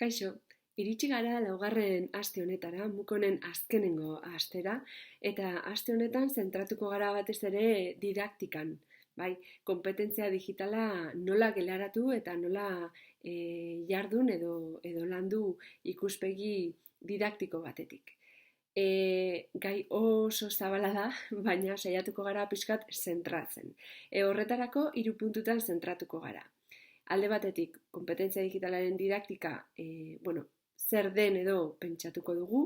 Kaixo, iritsi gara laugarren aste honetara, mukonen azkenengo astera, eta aste honetan zentratuko gara batez ere didaktikan. Bai, konpetentzia digitala nola gelaratu eta nola jardun edo landu ikuspegi didaktiko batetik. Gai oso zabala da, baina saiatuko gara pixkat zentratzen. Horretarako 3 puntutan zentratuko gara. Alde batetik, konpetentzia digitalaren didaktika, zer den edo pentsatuko dugu,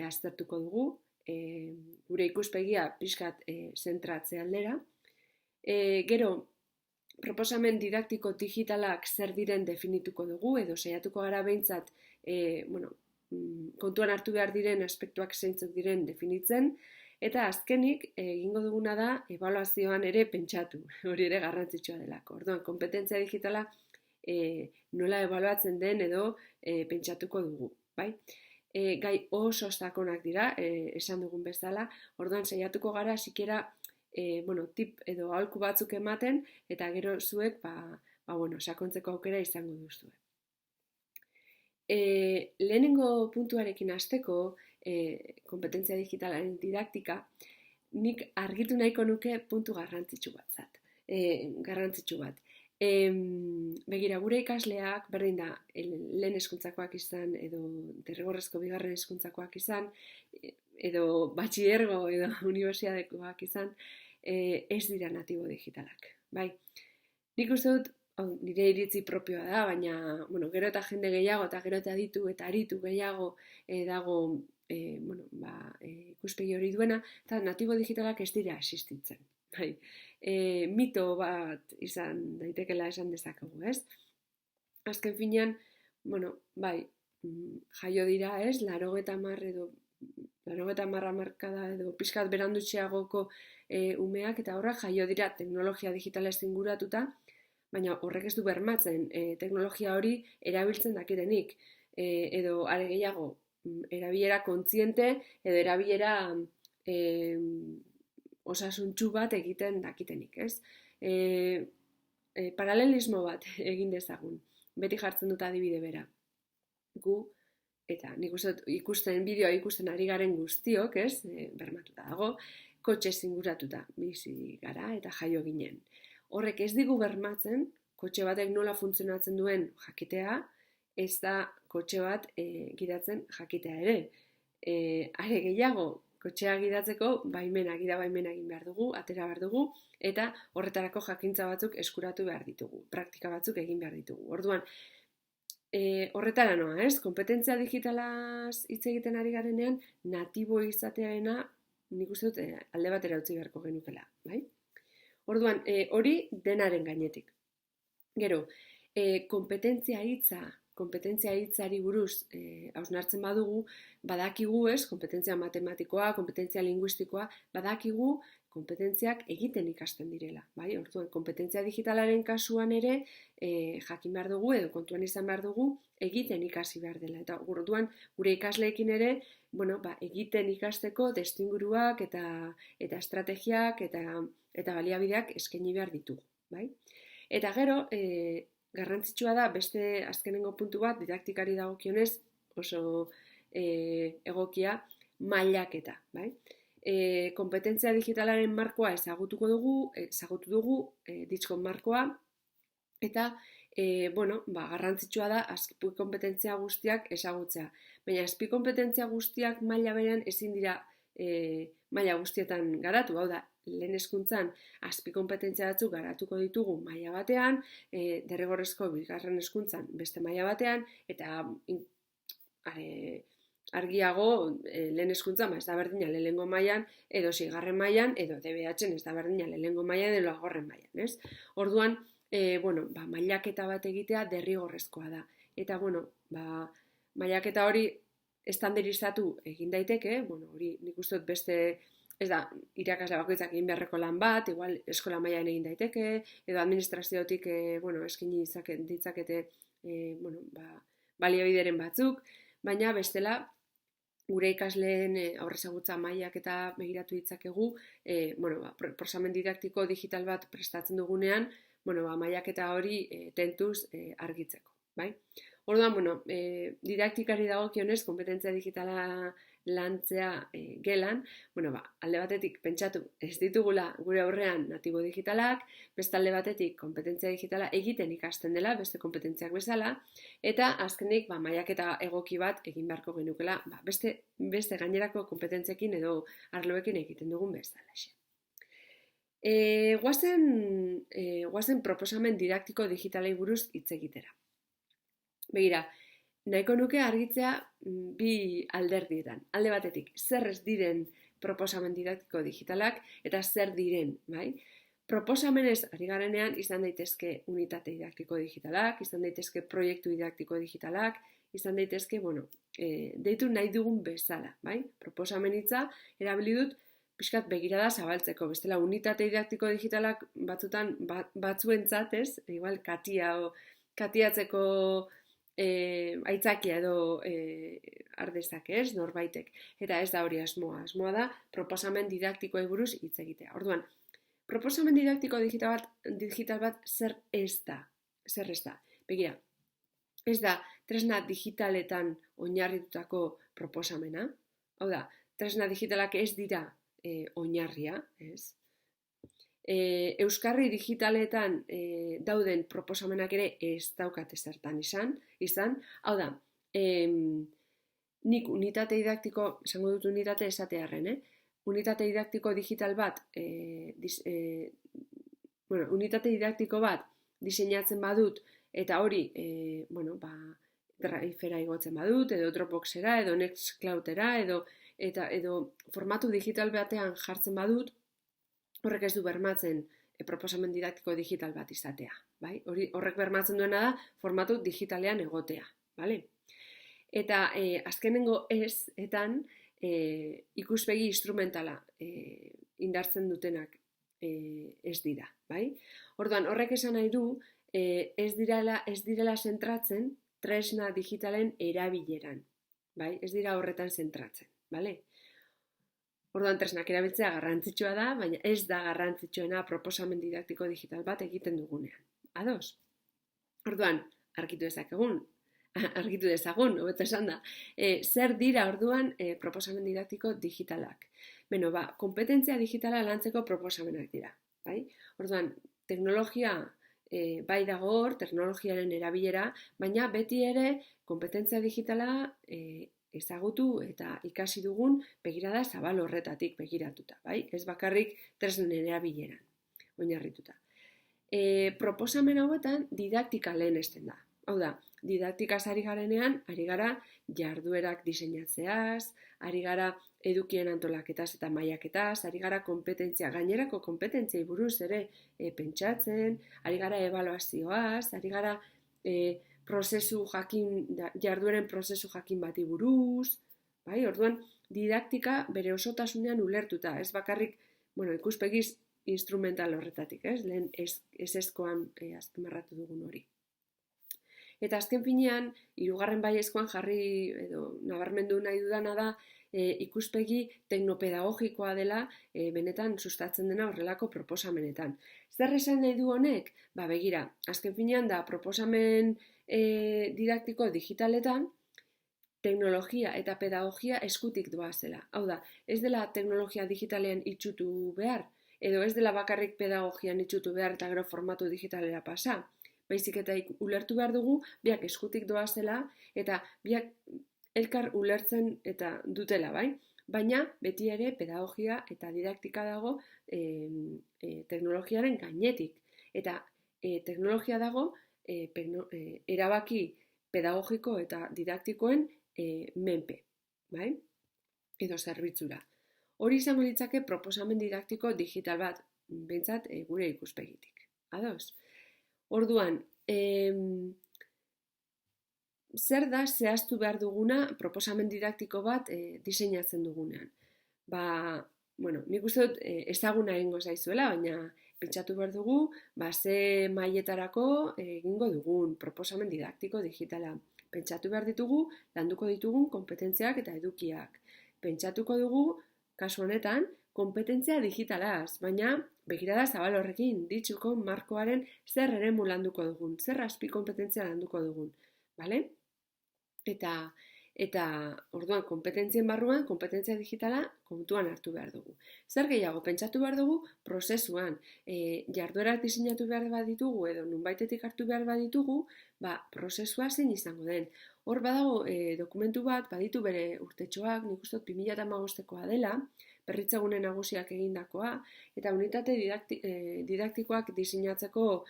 aztertuko dugu, gure ikuspegia pixkat zentratze aldera. Gero, proposamen didaktiko digitalak zer diren definituko dugu, edo saiatuko gara behintzat, kontuan hartu behar diren aspektuak zeintzuk diren definitzen, eta azkenik egingo duguna da ebaluazioan ere pentsatu, hori ere garrantzitsua delako. Orduan, konpetentzia digitala nola ebaluatzen den edo pentsatuko dugu, bai? Gai oso sakonak dira, esan dugun bezala, orduan saiatuko gara sikera tip edo aholku batzuk ematen, eta gero zuek sakontzeko aukera izango duzue. Lehenengo puntuarekin hasteko, konpetentzia digitalaren didaktika, nik argitu nahiko nuke puntu garrantzitsu bat. Begira, gure ikasleak, berdin da, lehen hezkuntzakoak izan, edo derrigorrezko bigarren hezkuntzakoak izan, edo batxilergo edo unibertsitatekoak izan, ez dira natibo digitalak. Bai, nik uste dut, nire iritzi propioa da, baina, gero eta jende gehiago, eta gero eta aritu gehiago dago, ikuspegi hori duena, eta natibo digitalak ez dira existitzen. Bai, mito bat izan daitekela esan dezakegu, ez? Azken finean, jaio dira, ez? 80 edo 80 hamarkada edo pixkat berandutxeagoko umeak, eta horrak jaio dira teknologia digitalez inguratuta, baina horrek ez du bermatzen teknologia hori erabiltzen dakitenik, edo are gehiago, erabilera kontziente edo erabilera osasuntsu bat egiten dakitenik, ez? Paralelismo bat egin dezagun, beti jartzen dut adibide bera. Gu, eta nik bideoa ikusten ari garen guztiok, ez? Bermatuta dago, kotxe zinguratuta bizi gara eta jaio ginen. Horrek ez digu bermatzen, kotxe batek nola funtzionatzen duen jakitea, ez da kotxe bat gidatzen jakitea ere. Are gehiago, kotxea gidatzeko baimena egin behar dugu, atera behar dugu, eta horretarako jakintza batzuk eskuratu behar ditugu, praktika batzuk egin behar ditugu. Orduan, horretara noa, ez? Kompetentzia digitalaz hitz egiten ari garenean, natibo izatearena nik uste dut alde batera utzi beharko genukela, bai? Orduan, hori denaren gainetik. Gero, kompetentzia hitzari buruz hausnartzen badugu, badakigu, ez, kompetentzia matematikoa, kompetentzia linguistikoa, badakigu kompetentziak egiten ikasten direla, bai? Orduan, kompetentzia digitalaren kasuan ere jakin behar dugu edo kontuan izan behar dugu egiten ikasi behar dela. Eta orduan, gure ikasleekin ere, egiten ikasteko testuinguruak eta estrategiak eta baliabideak eskaini behar ditugu, bai? Eta gero, garrantzitsua da beste azkenengo puntu bat, didaktikari dagokionez oso egokia, mailaketa, bai? Kompetentzia digitalaren markoa ezagutu dugu, ditskon markoa, eta garrantzitsua da azpi kompetentzia guztiak ezagutzea. Baina azpi kompetentzia guztiak maila berean ezin dira maila guztietan garatu, hau da, lehen hezkuntzan azpi kompetentzia batzuk garatuko ditugu maila batean, derrigorrezko bigarren hezkuntzan beste maila batean, eta argiago lehen hezkuntzan ez da berdina lehenengo mailan edo seigarren mailan, edo DBH-en ez da berdina lehenengo mailan edo laugarren mailan, ez? Orduan, mailaketa bat egitea derrigorrezkoa da. Eta, mailaketa hori estandarizatu egin daiteke, hori nik uste dut beste, ez da, irakasle bakoitzak egin beharreko lan bat, igual eskola mailan egin daiteke, edo administraziotik eskaini ditzakete baliabideren batzuk, baina bestela gure ikasleen aurrezagutza mailak eta begiratu ditzakegu, proposamen didaktiko digital bat prestatzen dugunean, mailaketa hori tentuz argitzeko, bai? Orduan, didaktikari dagokionez, kompetentzia digitala lantzea gelan, alde batetik pentsatu ez ditugula gure aurrean natibo digitalak, beste alde batetik kompetentzia digitala egiten ikasten dela, beste kompetentziak bezala, eta azkenik mailaketa egoki bat egin beharko genukela, beste gainerako kompetentziekin edo arloekin egiten dugun bezala. Guazen proposamen didaktiko digitalei buruz hitz egitera. Begira, nahiko nuke argitzea bi alderdietan. Alde batetik, zer ez diren proposamen didaktiko digitalak eta zer diren, bai? Proposamenez ari garenean izan daitezke unitate didaktiko digitalak, izan daitezke proiektu didaktiko digitalak, izan daitezke, deitu nahi dugun bezala, bai? Proposamen hitza erabili dut pixkat begirada zabaltzeko, bestela unitate didaktiko digitalak batzutan batzuentzat, ez? Igual katiatzeko aitzakia edo ardezak, ez? Norbaitek. Eta ez da hori asmoa. Asmoa da proposamen didaktikoei buruz hitz egitea. Orduan, proposamen didaktiko digital bat zer ez da? Zer ez da? Begira, ez da tresna digitaletan oinarritutako proposamena. Hau da, tresna digitalak ez dira oinarria, ez? Euskarri digitaletan dauden proposamenak ere ez daukate zertan izan. Hau da, nik unitate didaktiko, esango dut unitate esatearren, unitate didaktiko digital bat, unitate didaktiko bat diseinatzen badut, eta hori, Drivera igotzen badut, edo Dropboxera, edo Nextcloudera, edo formatu digital batean jartzen badut, horrek ez du bermatzen proposamen didaktiko digital bat izatea. Bai? Horrek bermatzen duena da formatu digitalean egotea. Bale? Eta azkenengo etan ikuspegi instrumentala indartzen dutenak ez dira. Bai? Orduan, horrek esan nahi du ez direla zentratzen tresna digitalen erabileran. Bai? Ez dira horretan zentratzen. Bale? Orduan, tresnak erabiltzea garrantzitsua da, baina ez da garrantzitsuena proposamen didaktiko digital bat egiten dugunean. Ados? Orduan, argitu dezagun, hobeto esan da. Zer dira orduan proposamen didaktiko digitalak? Kompetentzia digitala lantzeko proposamenak dira. Bai? Orduan, teknologia bai dago hor, teknologiaren erabilera, baina beti ere kompetentzia digitala ezagutu eta ikasi dugun begirada zabal horretatik begiratuta, bai? Ez bakarrik tresnen erabileran oinarrituta. Proposamen hauetan didaktika lehenesten da. Hau da, didaktikaz ari garenean, ari gara jarduerak diseinatzeaz, ari gara edukien antolaketaz eta mailaketaz, ari gara gainerako kompetentziei buruz ere pentsatzen, ari gara ebaluazioaz, ari gara jardueren prozesu jakin bati buruz, bai? Orduan, didaktika bere osotasunean ulertuta, ez bakarrik, ikuspegiz instrumental horretatik, ez? Lehen ezezkoan azpimarratu dugun hori. Eta azken finean, 3. baiezkoan jarri edo nabarmendu nahi dudana da ikuspegi teknopedagogikoa dela benetan sustatzen dena horrelako proposamenetan. Zer esan nahi du honek? Begira, azken finean da proposamen didaktiko digitaletan teknologia eta pedagogia eskutik doazela. Hau da, ez dela teknologia digitalean itxutu behar, edo ez dela bakarrik pedagogian itxutu behar eta gero formatu digitalera pasa. Baizik eta ulertu behar dugu, biak eskutik doazela eta biak elkar ulertzen eta dutela, bai? Baina beti ere pedagogia eta didaktika dago teknologiaren gainetik. Eta teknologia dago erabaki pedagogiko eta didaktikoen menpe, bai? Edo zerbitzura. Hori izango litzake proposamen didaktiko digital bat, behintzat gure ikuspegitik. Ados? Orduan, zer da zehaztu behar duguna proposamen didaktiko bat diseinatzen dugunean? Nik uste dut ezaguna egingo zaizuela, baina pentsatu behar dugu, ze mailetarako egingo dugun proposamen didaktiko digitala. Pentsatu behar ditugu, landuko ditugun kompetentziak eta edukiak. Pentsatuko dugu, kasu honetan, kompetentzia digitalaz, baina begirada zabal horrekin, ditxuko markoaren zer eremu landuko dugun, zer azpi kompetentzia landuko dugun. Bale? Eta orduan konpetentzien barruan, kompetentzia digitala kontuan hartu behar dugu. Zer gehiago, pentsatu behar dugu prozesuan, jarduerak diseinatu behar baditugu edo nunbaitetik hartu behar baditugu, prozesua zein izango den. Hor badago dokumentu bat, baditu bere urtetxoak, nik uste 2015koa dela, berritzegune nagusiak egindakoa, eta unitate didaktikoak diseinatzeko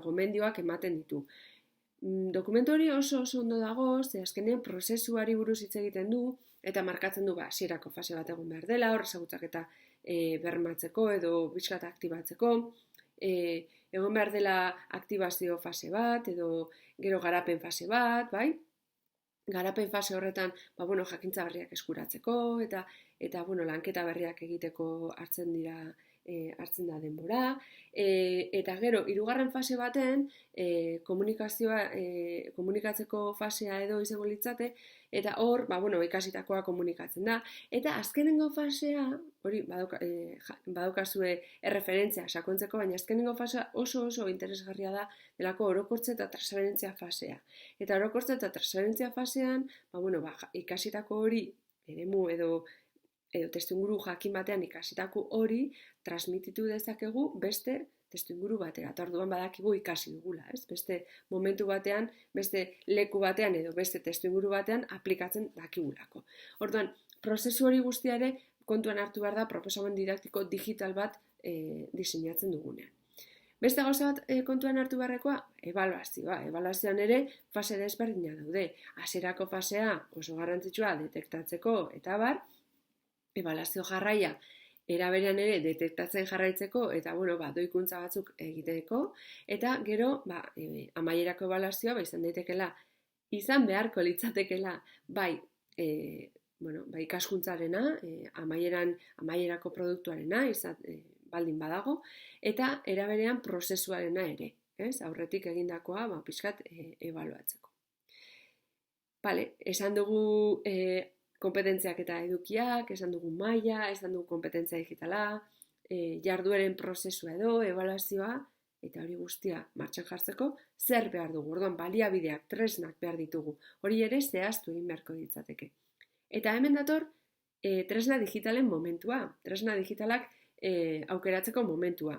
gomendioak ematen ditu. Dokumentu hori oso ondo dago, ze azkenean prozesuari buruz hitz egiten du, eta markatzen du hasierako fase bat egon behar dela, hor ezagutzaketa bermatzeko edo bizkat aktibatzeko, egon behar dela aktibazio fase bat, edo gero garapen fase bat, bai? Garapen fase horretan, jakintza berriak eskuratzeko, eta lanketa berriak egiteko hartzen da denbora, eta gero, hirugarren fase baten, komunikatzeko fasea edo izango litzate, eta hor, ikasitakoa komunikatzen da, eta azkenengo fasea, hori badaukazue erreferentzia sakontzeko, baina azkenengo fasea oso interesgarria da delako orokortze eta transferentzia fasea. Eta orokortze eta transferentzia fasean, ikasitako hori, eremu edo testuinguru jakin batean ikasitako hori transmititu dezakegu beste testuinguru batera. Eta orduan badakigu ikasi dugula, ez? Beste momentu batean, beste leku batean edo beste testuinguru batean aplikatzen dakigulako. Orduan, prozesu hori guztia ere kontuan hartu behar da proposamen didaktiko digital bat diseinatzen dugunean. Beste gauza bat kontuan hartu beharrekoa, ebaluazioa. Ebaluazioan ere fase desberdina daude. Hasierako fasea oso garrantzitsua detektatzeko eta ebaluazio jarraia eraberean ere detektatzen jarraitzeko eta doikuntza batzuk egiteko eta gero amaierako ebaluazioa izan beharko litzatekela ikaskuntzarena, amaierako produktuarena baldin badago eta eraberean prozesuarena ere, aurretik egindakoa pixkat ebaluatzeko. Esan dugu kompetentziak eta edukiak, esan dugu maila, esan dugu kompetentzia digitala, jardueren prozesua edo, ebaluazioa, eta hori guztia martxan jartzeko, zer behar dugu, orduan baliabideak, tresnak behar ditugu, hori ere zehaztu egin beharko ditzateke. Eta hemen dator, tresna digitalen momentua, tresna digitalak aukeratzeko momentua.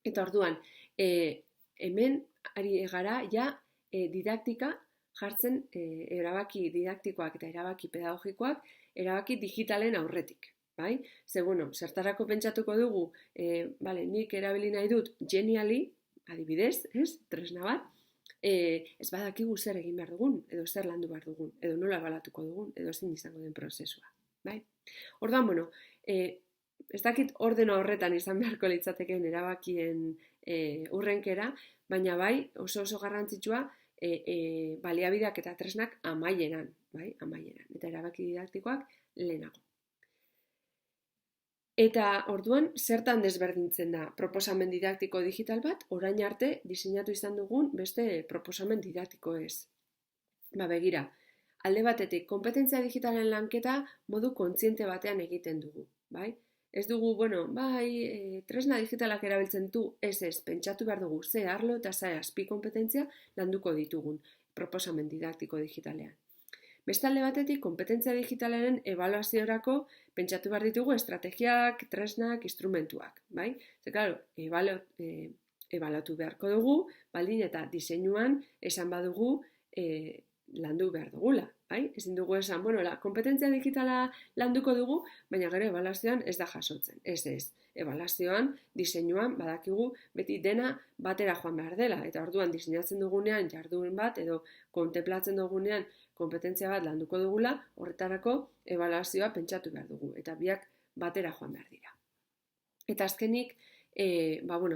Eta orduan, hemen ari gara didaktika, jartzen erabaki didaktikoak eta erabaki pedagogikoak erabaki digitalen aurretik. Zertarako pentsatuko dugu, nik erabili nahi dut Genially, adibidez, tresna bat, ez badakigu zer egin behar dugun, edo zer landu behar dugun, edo nola balatuko dugun, edo zein izango den prozesua. Orduan, ez dakit ordena horretan izan beharko litzatekeen erabakien urrenkera, baina oso garrantzitsua, baliabideak eta tresnak amaieran, eta erabaki didaktikoak lehenago. Eta orduan, zertan desberdintzen da proposamen didaktiko digital bat, orain arte diseinatu izan dugun beste proposamen didaktiko ez. Begira, alde batetik, kompetentzia digitalen lanketa modu kontziente batean egiten dugu, Ez dugu, tresna digitalak erabiltzen du, ez, pentsatu behar dugu, ze arlo eta ze azpi kompetentzia landuko ditugun proposamen didaktiko digitalean. Beste alde batetik, kompetentzia digitalaren ebaluaziorako pentsatu behar ditugu estrategiak, tresnak, instrumentuak, ebaluatu beharko dugu, baldin eta diseinuan esan badugu landu behar dugula, Ezin dugu esan, kompetentzia digitala landuko dugu, baina gero ebaluazioan ez da jasotzen. Ez. Ebaluazioan, diseinuan, badakigu beti dena batera joan behar dela. Eta orduan diseinatzen dugunean jardun bat edo kontemplatzen dugunean kompetentzia bat landuko dugula, horretarako ebaluazioa pentsatu behar dugu. Eta biak batera joan behar dira. Eta azkenik,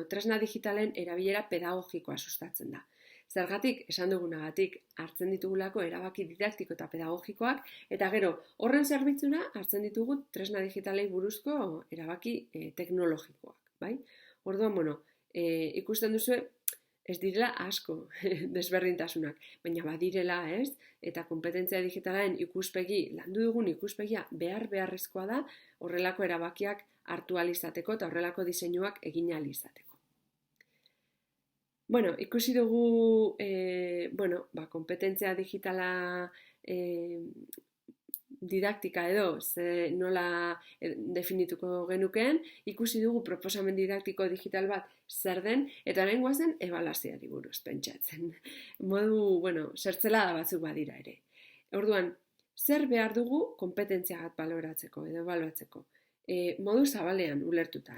tresna digitalen erabilera pedagogikoa sustatzen da. Zergatik, esan dugunagatik, hartzen ditugulako erabaki didaktiko eta pedagogikoak, eta gero, horren zerbitzura hartzen ditugu tresna digitalei buruzko erabaki teknologikoak. Orduan, ikusten duzu, ez direla asko desberdintasunak, baina badirela, ez? Eta kompetentzia digitalaren ikuspegi, landu dugun ikuspegia beharrezkoa da, horrelako erabakiak hartu ahal izateko eta horrelako diseinuak egin ahal izateko. Bueno, ikusi dugu, kompetentzia digitala didaktika edo nola definituko genukeen, ikusi dugu proposamen didaktiko digital bat zer den, eta orain goazen ebaluazioari buruz pentsatzen. Modu, zertzelada batzuk badira ere. Orduan, zer behar dugu konpetentzia bat baloratzeko edo ebaluatzeko? Modu zabalean ulertuta,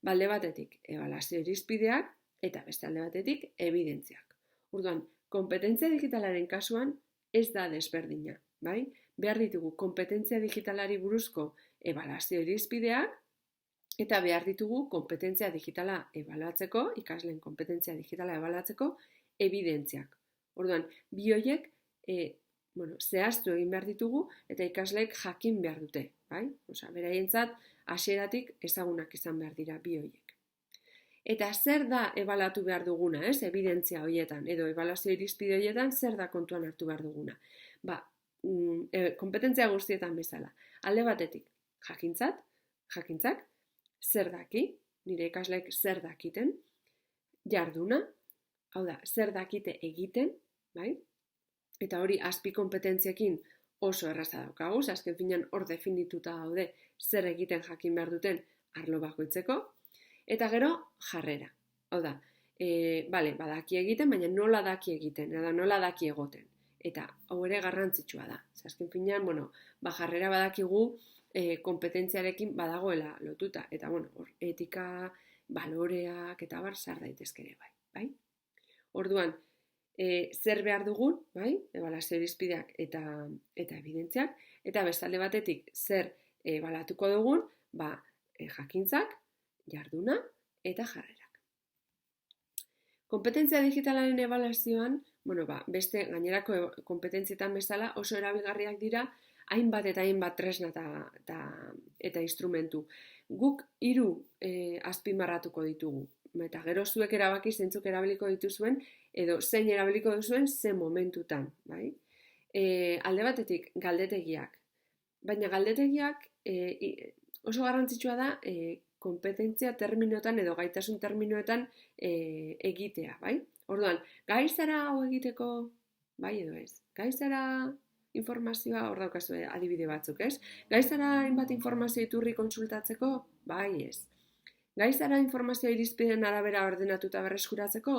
Balde batetik ebaluazio irizpideak eta beste alde batetik evidentziak. Orduan, konpetentzia digitalaren kasuan ez da desberdina, bai? Behar ditugu konpetentzia digitalari buruzko ebaluazio irizpideak eta behar ditugu konpetentzia digitala ebaluatzeko, ikasleen konpetentzia digitala ebaluatzeko evidentziak. Orduan, bi horiek zehaztu egin behar ditugu eta ikasleek jakin behar dute, bai? Beraientzat hasieratik ezagunak izan behar dira bi horiek. Eta zer da ebaluatu behar duguna, evidentzia horietan edo ebaluazio irizpide horietan zer da kontuan hartu behar duguna? Kompetentzia guztietan bezala. Alde batetik, jakintzak, zer daki, nire ikasleek zer dakiten, jarduna, hau da, zer dakite egiten, bai? Eta hori azpi kompetentziekin oso erraza daukagu, azken finean hor definituta daude zer egiten jakin behar duten arlo bakoitzeko, eta gero jarrera. Hau da, badaki egiten, baina nola daki egiten, edo nola daki egoten. Eta hau ere garrantzitsua da. Azken finean, jarrera badakigu kompetentziarekin badagoela lotuta. Eta, hor etika, baloreak eta bar sar daitezke ere bai. Orduan, zer behar dugun, bai? Ebaluazio irizpideak eta evidentziak, eta bestalde batetik zer ebaluatuko dugun, jakintzak, jarduna eta jarrerak. Konpetentzia digitalaren ebaluazioan, beste gainerako konpetentzietan bezala oso erabilgarriak dira hainbat eta hainbat tresna eta instrumentu. Guk 3 azpimarratuko ditugu. Eta gero zuek erabaki zeintzuk erabiliko dituzuen edo zein erabiliko duzuen ze momentutan, bai? Alde batetik galdetegiak. Baina galdetegiak oso garrantzitsua da konpetentzia terminoetan edo gaitasun terminoetan egitea, bai? Orduan, gai zara hau egiteko, bai edo ez? Gai zara informazioa, hor daukazu adibide batzuk, ez? Gai zara hainbat informazio iturri kontsultatzeko, bai ez? Gai zara informazioa irizpideen arabera ordenatuta berreskuratzeko,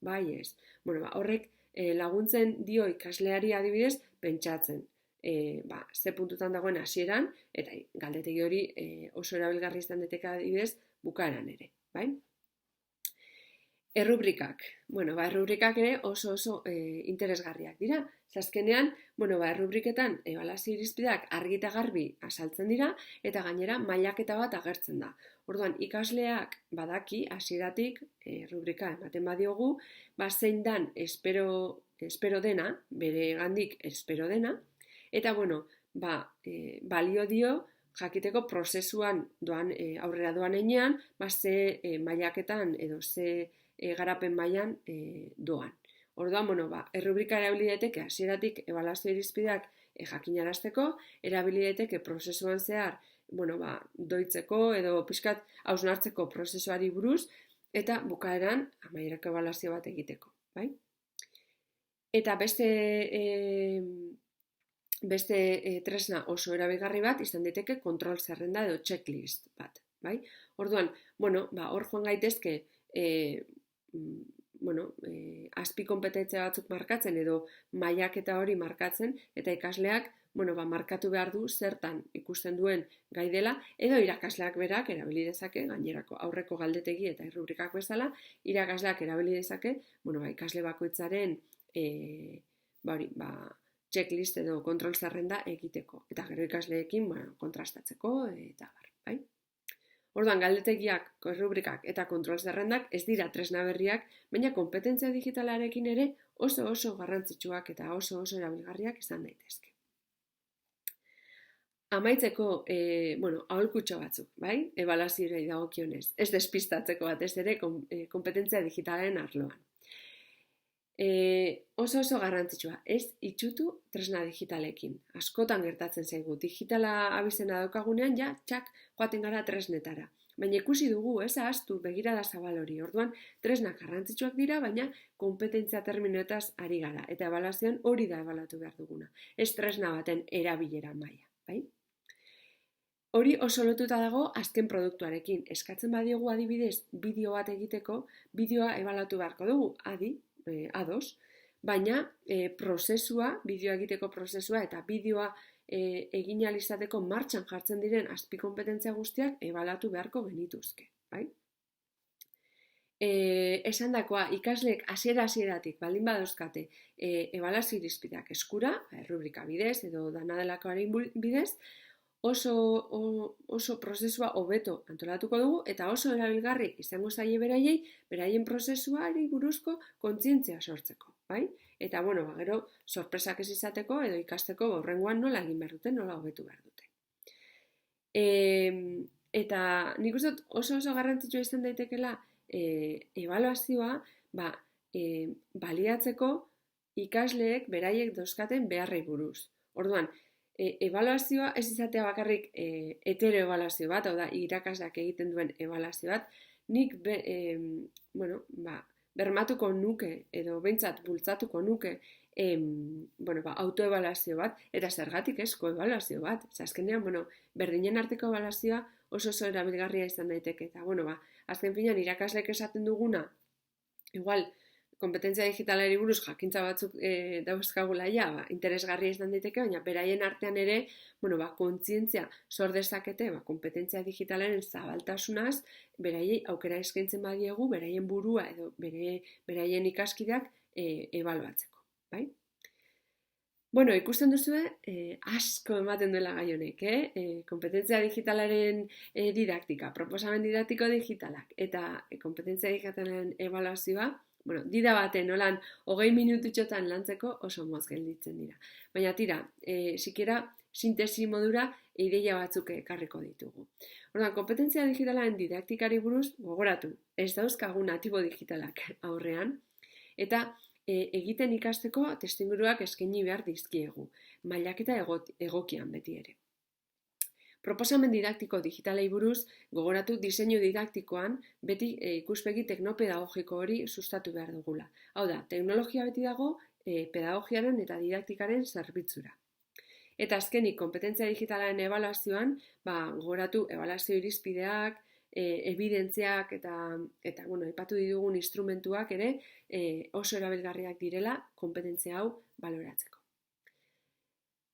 bai ez? Horrek laguntzen dio ikasleari adibidez pentsatzen. Ze puntutan dagoen hasieran eta galdetegi hori oso erabilgarri izan daiteke adibidez bukaeran ere, bai? Errubrikak. Errubrikak ere oso interesgarriak dira. Azkenean, errubriketan ebaluazio irizpideak argi eta garbi azaltzen dira eta gainera mailaketa bat agertzen da. Orduan, ikasleak badaki hasieratik errubrika ematen badiogu, zein dan espero dena, bere gandik espero dena, eta balio dio jakiteko prozesuan aurrera doan heinean, ze mailaketan edo ze garapen mailan doan. Orduan, errubrika erabili daiteke hasieratik ebaluazio irizpideak jakinarazteko, erabili daiteke prozesuan zehar doitzeko edo pixkat hausnartzeko prozesuari buruz eta bukaeran amaierako ebaluazio bat egiteko, bai? Eta beste tresna oso erabilgarri bat izan daiteke kontrol zerrenda edo checklist bat, bai? Orduan, hor joan gaitezke azpi kompetentzia batzuk markatzen edo mailaketa hori markatzen eta ikasleak markatu behar du zertan ikusten duen gai dela edo irakasleak berak erabili dezake gainerako aurreko galdetegi eta errubrikak bezala irakasleak erabili dezake ikasle bakoitzaren checklist edo kontrol zerrenda egiteko eta gero ikasleekin kontrastatzeko eta bai? Orduan, galdetegiak, errubrikak eta kontrol zerrendak ez dira tresna berriak, baina konpetentzia digitalarekin ere oso garrantzitsuak eta oso erabilgarriak izan daitezke. Amaitzeko, aholkutxo batzuk, bai? Ebaluazioari dagokionez, ez despistatzeko batez ere konpetentzia digitalaren arloan. Oso garrantzitsua, ez itxutu tresna digitalekin. Askotan gertatzen zaigu, digitala abizena daukagunean, ja, txak, joaten gara tresnetara. Baina ikusi dugu, ez ahaztu begirada zabal hori. Orduan, tresnak garrantzitsuak dira, baina konpetentzia terminoetaz ari gara. Eta ebaluazioan hori da ebaluatu behar duguna. Ez tresna baten erabilera maila, bai? Hori oso lotuta dago azken produktuarekin. Eskatzen badiogu adibidez bideo bat egiteko, bideoa ebaluatu beharko dugu, ados, baina prozesua, bideo egiteko prozesua eta bideoa egin ahal izateko martxan jartzen diren azpikonpetentzia guztiak ebaluatu beharko genituzke, bai? Esandakoa, ikasleek hasieratik baldin badauzkate ebaluazio irizpideak eskura, rubrika bidez edo dana delakoaren bidez, oso prozesua hobeto antolatuko dugu eta oso erabilgarri izango zaie beraien prozesuari buruzko kontzientzia sortzeko, bai? Eta, gero, sorpresak ez izateko edo ikasteko horrengoan nola egin behar duten, nola hobetu behar dute. Eta nik uste oso garrantzitsua izan daitekela ebaluazioa baliatzeko ikasleek beraiek dauzkaten beharrei buruz. Orduan, ebaluazioa ez izatea bakarrik heteroebaluazio bat, hau da, irakasleak egiten duen ebaluazio bat, nik bermatuko nuke edo behintzat bultzatuko nuke autoebaluazio bat, eta zergatik ez koebaluazio bat. Azkenean, berdinen arteko ebaluazioa oso erabilgarria izan daiteke. Eta, azken finean irakasleek esaten duguna, igual, kompetentzia digitalari buruz jakintza batzuk dauzkagula interesgarria izan daiteke, baina beraien artean ere, kontzientzia sor dezakete, kompetentzia digitalaren zabaltasunaz, beraiei aukera eskaintzen badiegu, beraien burua edo beraien ikaskideak ebaluatzeko, bai? Ikusten duzue, asko ematen duela gai honek, kompetentzia digitalaren didaktika, proposamen didaktiko digitalak eta kompetentzia digitalaren ebaluazioa, dida baten, nolan, 20 minututxotan lantzeko oso moz gelditzen dira. Baina tira, sikiera sintesi modura ideia batzuk ekarriko ditugu. Orduan, kompetentzia digitalaren didaktikari buruz gogoratu, ez dauzkagu natibo digitalak aurrean, eta egiten ikasteko testuinguruak eskaini behar dizkiegu, mailaketa egokian beti ere. Proposamen didaktiko digitalei buruz gogoratu diseinu didaktikoan beti ikuspegi teknopedagogiko hori sustatu behar dugula. Hau da, teknologia beti dago pedagogiaren eta didaktikaren zerbitzura. Eta azkenik, kompetentzia digitalaren ebaluazioan, gogoratu ebaluazio irizpideak, ebidentziak eta aipatu ditugun instrumentuak ere oso erabilgarriak direla kompetentzia hau baloratzeko.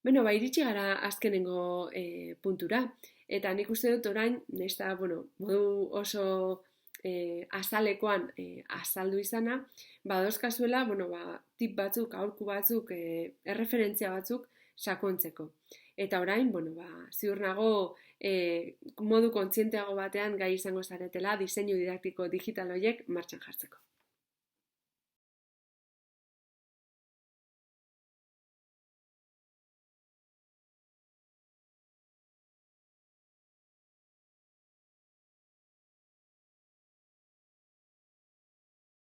Iritsi gara azkenengo puntura, eta nik uste dut orain, modu oso azalekoan azaldu izana, dauzkazuela, tip batzuk, aholku batzuk, erreferentzia batzuk sakontzeko. Eta orain, ziur nago modu kontzienteago batean gai izango zaretela diseinu didaktiko digital horiek martxan jartzeko.